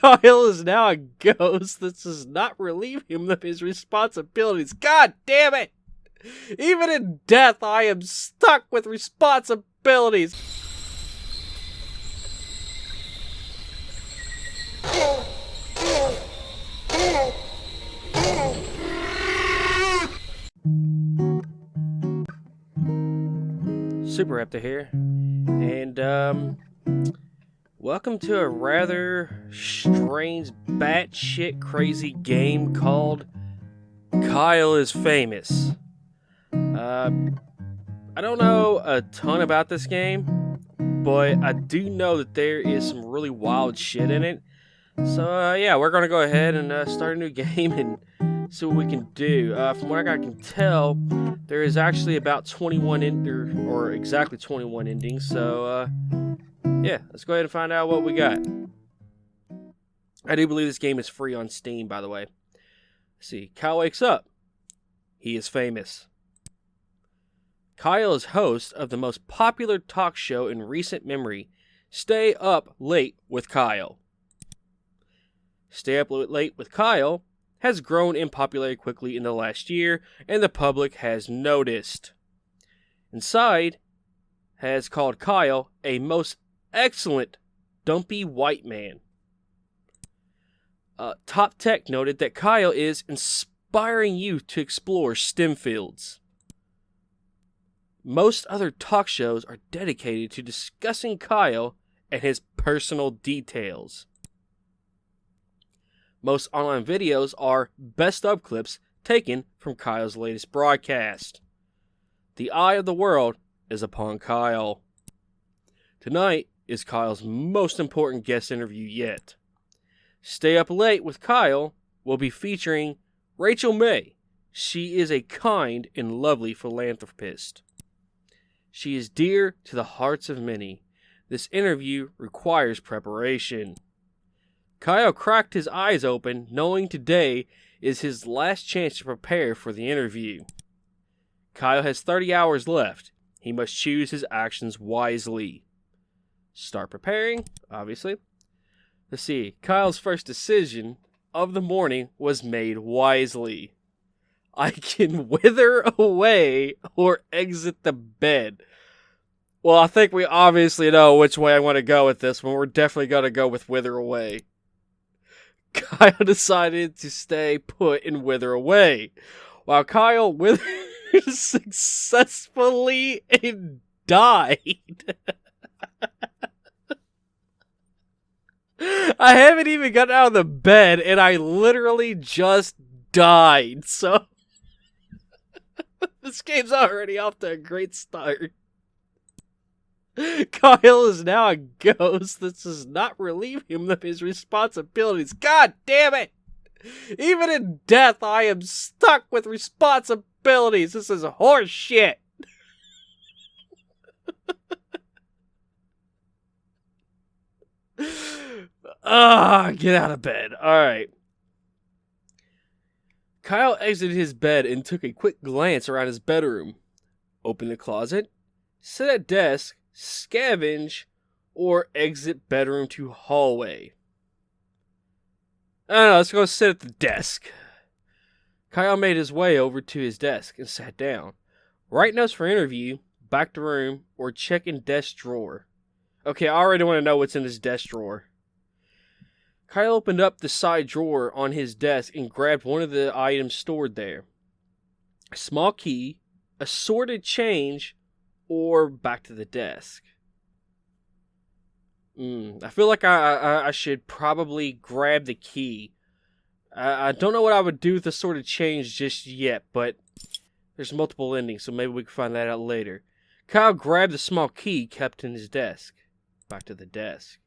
Kyle is now a ghost. This does not relieve him of his responsibilities. God damn it! Even in death, I am stuck with responsibilities. Super Raptor here, and welcome to a rather strange, batshit crazy game called Kyle is Famous. I don't know a ton about this game, but I do know that there is some really wild shit in it. So yeah, we're gonna go ahead and start a new game and see what we can do. From what I can tell, there is actually about 21 or exactly 21 endings. So yeah, let's go ahead and find out what we got. I do believe this game is free on Steam, by the way. Let's see, Kyle wakes up. He is famous. Kyle is host of the most popular talk show in recent memory, Stay Up Late with Kyle. Stay Up Late with Kyle has grown in popularity quickly in the last year, and the public has noticed. Inside has called Kyle a most excellent dumpy white man. Top Tech noted that Kyle is inspiring youth to explore STEM fields. Most other talk shows are dedicated to discussing Kyle and his personal details. Most online videos are best of clips taken from Kyle's latest broadcast. The eye of the world is upon Kyle. Tonight is Kyle's most important guest interview yet. Stay Up Late with Kyle will be featuring Rachel May. She is a kind and lovely philanthropist. She is dear to the hearts of many. This interview requires preparation. Kyle cracked his eyes open, knowing today is his last chance to prepare for the interview. Kyle has 30 hours left. He must choose his actions wisely. Start preparing, obviously. Let's see. Kyle's first decision of the morning was made wisely. I can wither away or exit the bed. Well, I think we obviously know which way I want to go with this one. We're definitely going to go with wither away. Kyle decided to stay put and wither away. While Kyle withered successfully and died. I haven't even gotten out of the bed and I literally just died. So this game's already off to a great start. Kyle is now a ghost. This does not relieve him of his responsibilities. God damn it! Even in death, I am stuck with responsibilities. This is horse shit. Get out of bed. Alright. Kyle exited his bed and took a quick glance around his bedroom. Open the closet, sit at desk, scavenge, or exit bedroom to hallway. I don't know, let's go sit at the desk. Kyle made his way over to his desk and sat down. Write notes for interview, back to room, or check in desk drawer. Okay, I already want to know what's in this desk drawer. Kyle opened up the side drawer on his desk and grabbed one of the items stored there. A small key, assorted change, or back to the desk. I feel like I should probably grab the key. I don't know what I would do with assorted change just yet, but there's multiple endings, so maybe we can find that out later. Kyle grabbed the small key kept in his desk. Back to the desk.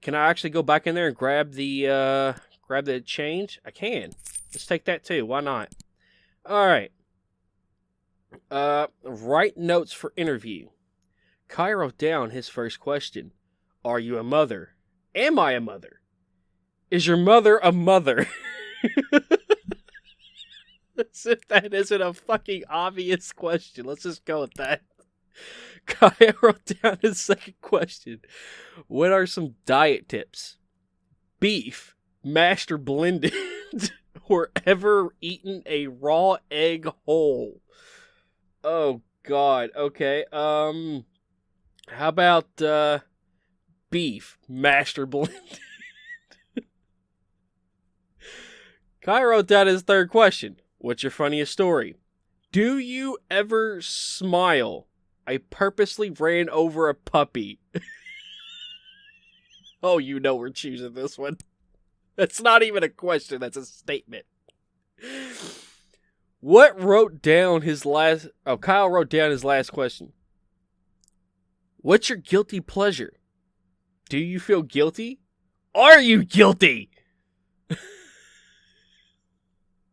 Can I actually go back in there and grab the change? I can. Let's take that too. Why not? Alright. Write notes for interview. Kyle wrote down his first question. Are you a mother? Am I a mother? Is your mother a mother? As if that isn't a fucking obvious question. Let's just go with that. Kyle wrote down his second question. What are some diet tips? beef, mashed or blended, or ever eaten a raw egg whole? Oh God. Okay. How about beef, mashed or blended? Kai wrote down his third question. What's your funniest story? Do you ever smile? I purposely ran over a puppy. Oh, you know we're choosing this one. That's not even a question, that's a statement. What wrote down his last... Oh, Kyle wrote down his last question. What's your guilty pleasure? Do you feel guilty? Are you guilty?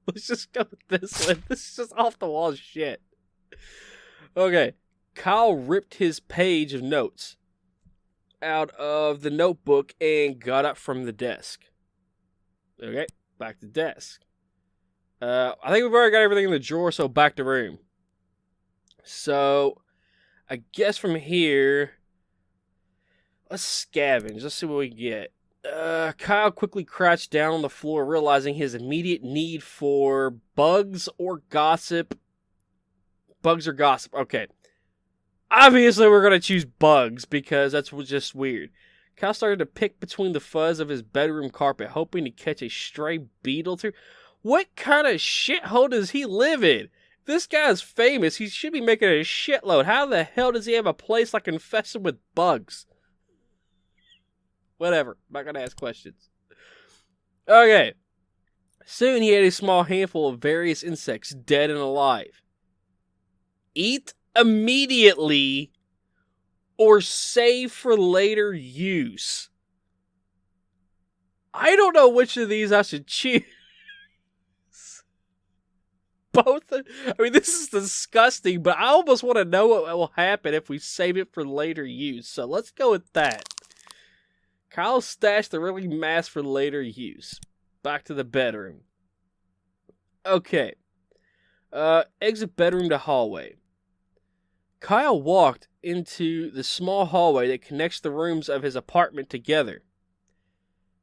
Let's just go with this one. This is just off the wall shit. Okay. Kyle ripped his page of notes out of the notebook and got up from the desk. Okay, back to desk. I think we've already got everything in the drawer, so back to room. So, I guess from here, let's scavenge. Let's see what we get. Kyle quickly crouched down on the floor, realizing his immediate need for bugs or gossip. Bugs or gossip. Okay. Obviously, we're going to choose bugs because that's just weird. Kyle started to pick between the fuzz of his bedroom carpet, hoping to catch a stray beetle through. What kind of shithole does he live in? This guy's famous. He should be making a shitload. How the hell does he have a place like infested with bugs? Whatever. I'm not going to ask questions. Okay. Soon he had a small handful of various insects, dead and alive. Eat immediately or save for later use. I don't know which of these I should choose. Both. I mean, this is disgusting, but I almost want to know what will happen if we save it for later use. So let's go with that. Kyle stashed the really mass for later use. Back to the bedroom. Okay. Exit bedroom to hallway. Kyle walked into the small hallway that connects the rooms of his apartment together.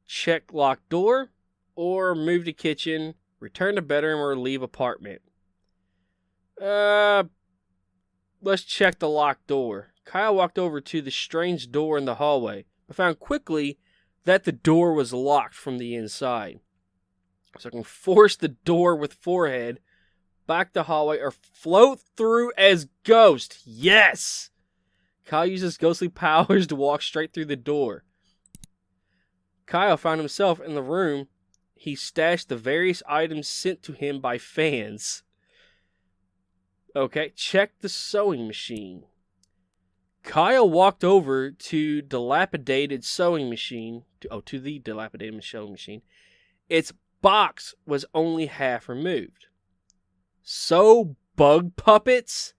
Check locked door, or move to kitchen, return to bedroom, or leave apartment. Let's check the locked door. Kyle walked over to the strange door in the hallway, but found quickly that the door was locked from the inside. So I can force the door with forehead, back the hallway, or float through as ghost. Yes! Kyle uses ghostly powers to walk straight through the door. Kyle found himself in the room. He stashed the various items sent to him by fans. Okay, check the sewing machine. Kyle walked over to the dilapidated sewing machine. Its box was only half removed. Sew bug puppets?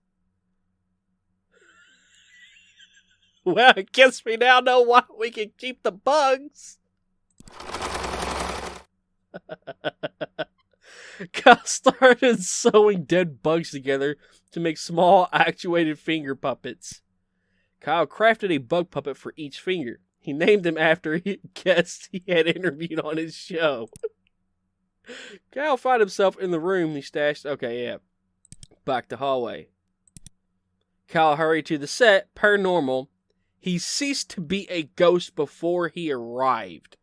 Well, I guess we now know why we can keep the bugs. Kyle started sewing dead bugs together to make small actuated finger puppets. Kyle crafted a bug puppet for each finger. He named them after guests he had interviewed on his show. Kyle found himself in the room he stashed. Okay, yeah. Back to hallway. Kyle hurried to the set. Per normal, he ceased to be a ghost before he arrived.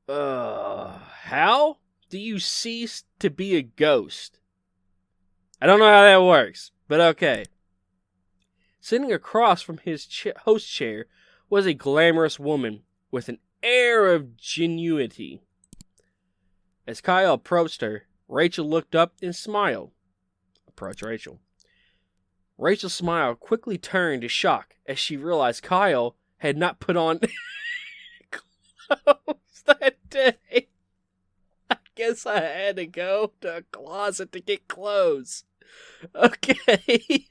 How do you cease to be a ghost? I don't know how that works, but okay. Sitting across from his host chair was a glamorous woman with an air of genuinity. As Kyle approached her, Rachel looked up and smiled. Approach Rachel. Rachel's smile quickly turned to shock as she realized Kyle had not put on clothes that day. I guess I had to go to a closet to get clothes. Okay.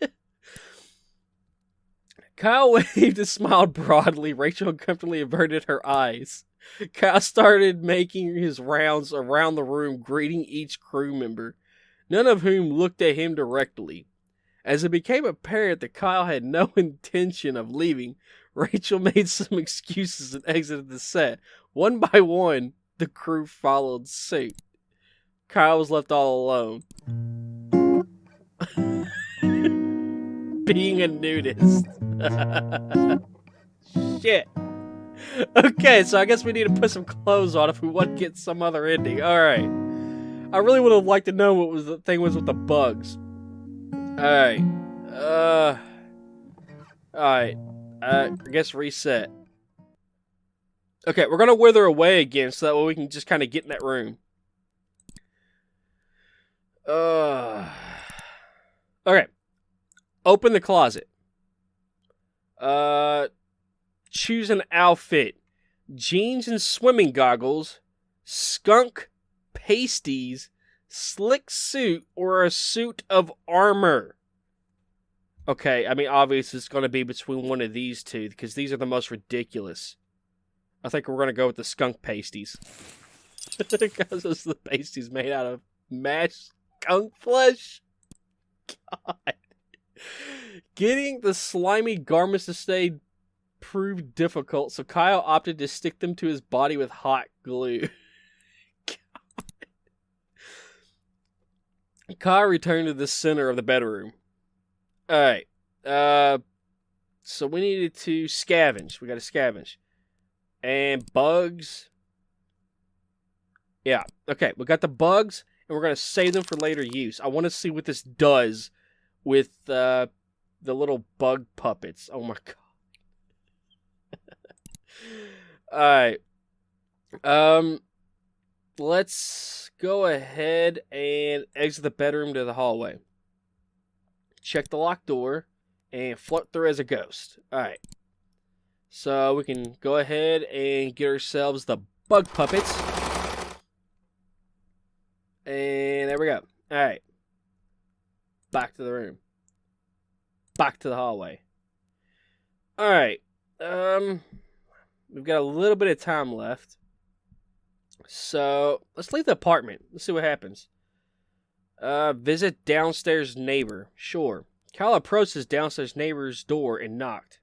Kyle waved and smiled broadly. Rachel uncomfortably averted her eyes. Kyle started making his rounds around the room, greeting each crew member, none of whom looked at him directly. As it became apparent that Kyle had no intention of leaving, Rachel made some excuses and exited the set. One by one, the crew followed suit. Kyle was left all alone. Being a nudist. Shit. Okay, so I guess we need to put some clothes on if we want to get some other ending. Alright. I really would have liked to know what was the thing was with the bugs. Alright. Alright. I guess reset. Okay, we're gonna wither away again so that way we can just kind of get in that room. Okay. Open the closet. Choose an outfit. Jeans and swimming goggles, skunk pasties, slick suit, or a suit of armor. Okay, I mean, obviously it's going to be between one of these two, because these are the most ridiculous. I think we're going to go with the skunk pasties. Because those are the pasties made out of mashed skunk flesh. God. Getting the slimy garments to stay proved difficult, so Kyle opted to stick them to his body with hot glue. Kyle returned to the center of the bedroom. Alright. So we needed to scavenge. We got to scavenge. And bugs. Yeah. Okay, we got the bugs, and we're going to save them for later use. I want to see what this does with the little bug puppets. Oh my god. Alright. Let's go ahead and exit the bedroom to the hallway. Check the locked door and float through as a ghost. Alright. So we can go ahead and get ourselves the bug puppets. And there we go. Alright. Back to the room. Back to the hallway. Alright. We've got a little bit of time left. So, let's leave the apartment. Let's see what happens. Visit downstairs neighbor. Sure. Kyle approached his downstairs neighbor's door and knocked.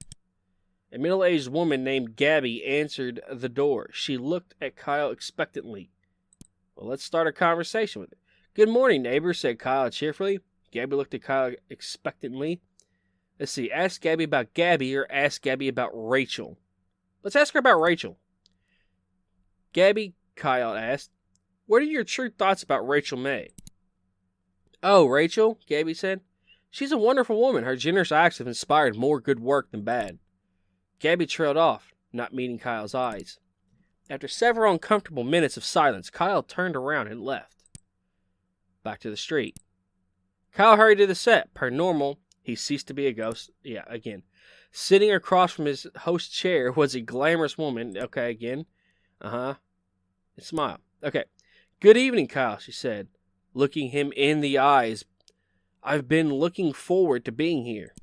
A middle-aged woman named Gabby answered the door. She looked at Kyle expectantly. Well, let's start a conversation with her. Good morning, neighbor, said Kyle cheerfully. Gabby looked at Kyle expectantly. Let's see, ask Gabby about Gabby or ask Gabby about Rachel. Let's ask her about Rachel. Gabby, Kyle asked, what are your true thoughts about Rachel May? Oh, Rachel, Gabby said. She's a wonderful woman. Her generous acts have inspired more good work than bad. Gabby trailed off, not meeting Kyle's eyes. After several uncomfortable minutes of silence, Kyle turned around and left. Back to the street. Kyle hurried to the set. Per normal, he ceased to be a ghost. Yeah, again. Sitting across from his host chair was a glamorous woman. Okay, again. And smile. Okay. Good evening, Kyle, she said, looking him in the eyes. I've been looking forward to being here.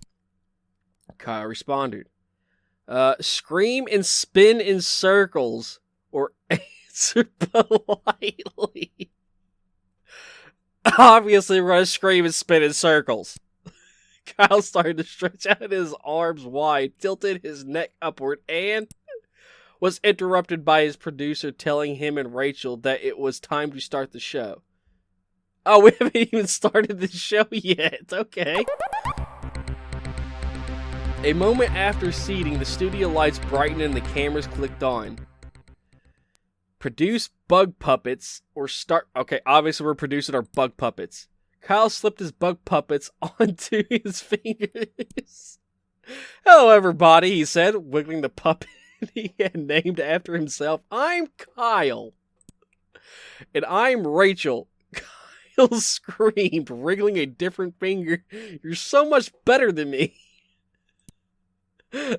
Kyle responded. Scream and spin in circles, or answer politely. Obviously, we're going to scream and spin in circles. Kyle started to stretch out his arms wide, tilted his neck upward, and was interrupted by his producer telling him and Rachel that it was time to start the show. Oh, we haven't even started the show yet. Okay. A moment after seating, the studio lights brightened and the cameras clicked on. Produce bug puppets or start... Okay, obviously we're producing our bug puppets. Kyle slipped his bug puppets onto his fingers. Hello, everybody, he said, wiggling the puppet he had named after himself. I'm Kyle. And I'm Rachel. Kyle screamed, wriggling a different finger. You're so much better than me.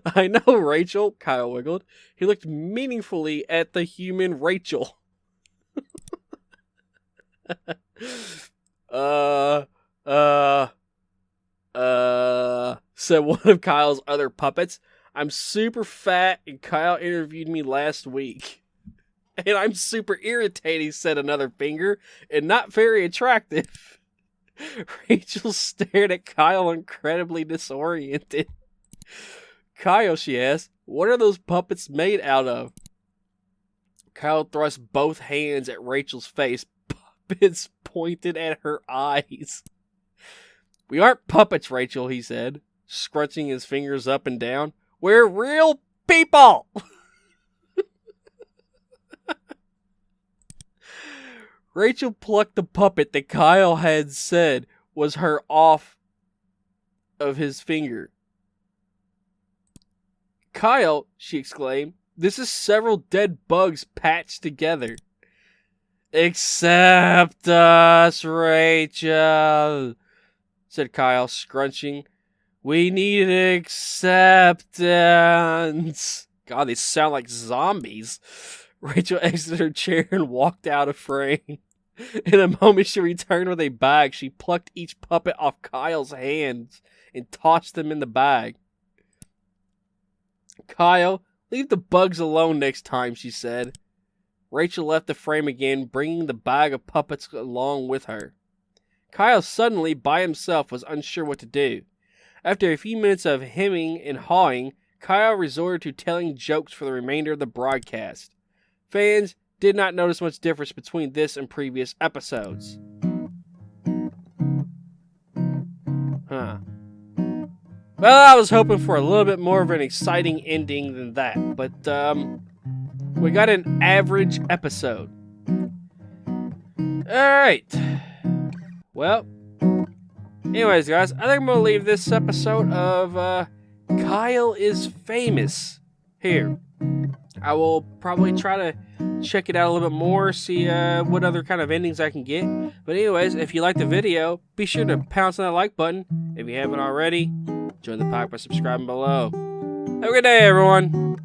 I know, Rachel, Kyle wiggled. He looked meaningfully at the human Rachel. Said one of Kyle's other puppets. I'm super fat and Kyle interviewed me last week. And I'm super irritating, said another finger, and not very attractive. Rachel stared at Kyle incredibly disoriented. Kyle, she asked, What are those puppets made out of? Kyle thrust both hands at Rachel's face, puppets pointed at her eyes. We aren't puppets, Rachel, he said, scrunching his fingers up and down. We're real people! Rachel plucked the puppet that Kyle had said was her off of his finger. Kyle, she exclaimed, this is several dead bugs patched together. Accept us, Rachel, said Kyle, scrunching. We need acceptance. God, they sound like zombies. Rachel exited her chair and walked out of frame. In a moment, she returned with a bag. She plucked each puppet off Kyle's hands and tossed them in the bag. Kyle, leave the bugs alone next time, she said. Rachel left the frame again, bringing the bag of puppets along with her. Kyle suddenly, by himself, was unsure what to do. After a few minutes of hemming and hawing, Kyle resorted to telling jokes for the remainder of the broadcast. Fans did not notice much difference between this and previous episodes. Well, I was hoping for a little bit more of an exciting ending than that, but we got an average episode. Alright. Well, anyways, guys, I think I'm going to leave this episode of Kyle is Famous here. I will probably try to check it out a little bit more, see what other kind of endings I can get. But anyways, if you like the video, be sure to pounce on that like button. If you haven't already, join the pack by subscribing below. Have a good day, everyone.